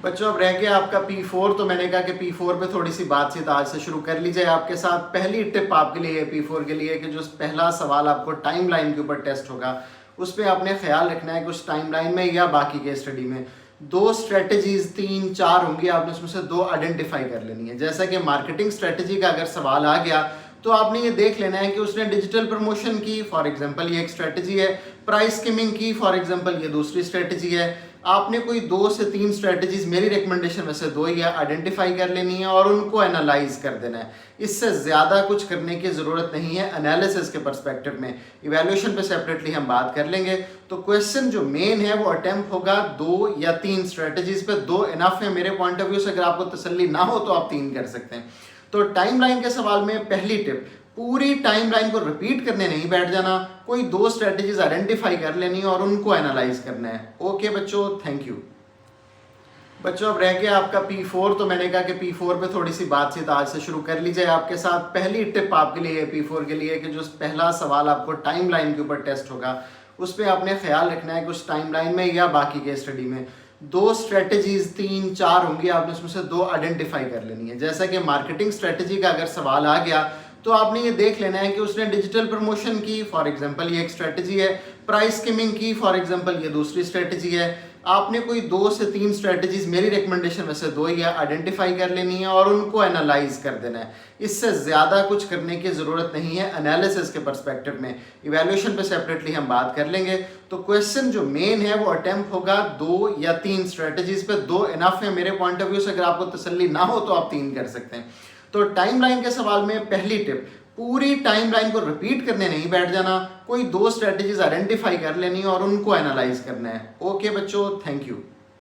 बच्चों अब रह गया आपका P4। तो मैंने कहा कि P4 पे थोड़ी सी बातचीत आज से शुरू कर ली जाए आपके साथ। पहली टिप आपके लिए P4 के लिए कि जो पहला सवाल आपको टाइमलाइन के ऊपर टेस्ट होगा उस पर आपने ख्याल रखना है कि उस टाइमलाइन में या बाकी के स्टडी में दो स्ट्रेटजीज 3-4 होंगी, आपने उसमें से दो आइडेंटिफाई कर लेनी है। जैसा कि मार्केटिंग स्ट्रेटजी का अगर सवाल आ गया तो आपने ये देख लेना है कि उसने डिजिटल प्रमोशन की, फॉर एग्जांपल ये एक स्ट्रेटजी है। प्राइस स्किमिंग की, फॉर एग्जांपल ये दूसरी स्ट्रेटजी है। आपने कोई 2 से 3 स्ट्रेटजीज, मेरी रिकमेंडेशन में से 2 ही है, आइडेंटिफाई कर लेनी है और उनको एनालाइज कर देना है। इससे ज़्यादा कुछ करने की ज़रूरत नहीं है एनालिसिस के पर्सपेक्टिव में। इवैल्यूएशन पे सेपरेटली हम बात कर लेंगे। तो क्वेश्चन जो मेन है वो अटेम्प्ट होगा 2 या 3 स्ट्रेटजीज पे। 2 इनफ है मेरे पॉइंट ऑफ व्यू से। अगर आपको तसल्ली ना हो तो आप 3 कर सकते हैं। तो टाइमलाइन के सवाल में पहली टिप, पूरी टाइमलाइन को रिपीट करने नहीं बैठ जाना। कोई 2 स्ट्रेटजीज आइडेंटिफाई कर लेनी है और उनको एनालाइज करना है। ओके बच्चों, थैंक यू। बच्चों अब रह गया आपका P4। तो मैंने कहा कि P4 पे थोड़ी सी बातचीत आज से शुरू कर ली जाए आपके साथ। पहली टिप आपके लिए P4 के लिए कि जो पहला सवाल आपको टाइमलाइन के ऊपर टेस्ट होगा उस पर आपने ख्याल रखना है कि उस टाइमलाइन में या बाकी के स्टडी में दो स्ट्रेटजीज 3-4 होंगी, आपने उसमें से दो आइडेंटिफाई कर लेनी है। जैसा कि मार्केटिंग स्ट्रेटजी का अगर सवाल आ गया तो आपने ये देख लेना है कि उसने डिजिटल प्रमोशन की, फॉर एग्जांपल ये एक स्ट्रेटजी है। प्राइस स्किमिंग की, फॉर एग्जांपल ये दूसरी स्ट्रेटजी है। आपने कोई 2 से 3 स्ट्रेटजीज, मेरी रिकमेंडेशन में से 2 ही है, आइडेंटिफाई कर लेनी है और उनको एनालाइज कर देना है। इससे ज़्यादा कुछ करने की ज़रूरत नहीं है एनालिसिस के पर्सपेक्टिव में। इवैल्यूएशन पे सेपरेटली हम बात कर लेंगे। तो क्वेश्चन जो मेन है वो अटेम्प्ट होगा 2 या 3 स्ट्रेटजीज पे। 2 इनफ है मेरे पॉइंट ऑफ व्यू से। अगर आपको तसल्ली ना हो तो आप 3 कर सकते हैं। तो टाइमलाइन के सवाल में पहली टिप, पूरी टाइमलाइन को रिपीट करने नहीं बैठ जाना। कोई 2 स्ट्रेटजीज आइडेंटिफाई कर लेनी है और उनको एनालाइज करना है। ओके बच्चों, थैंक यू।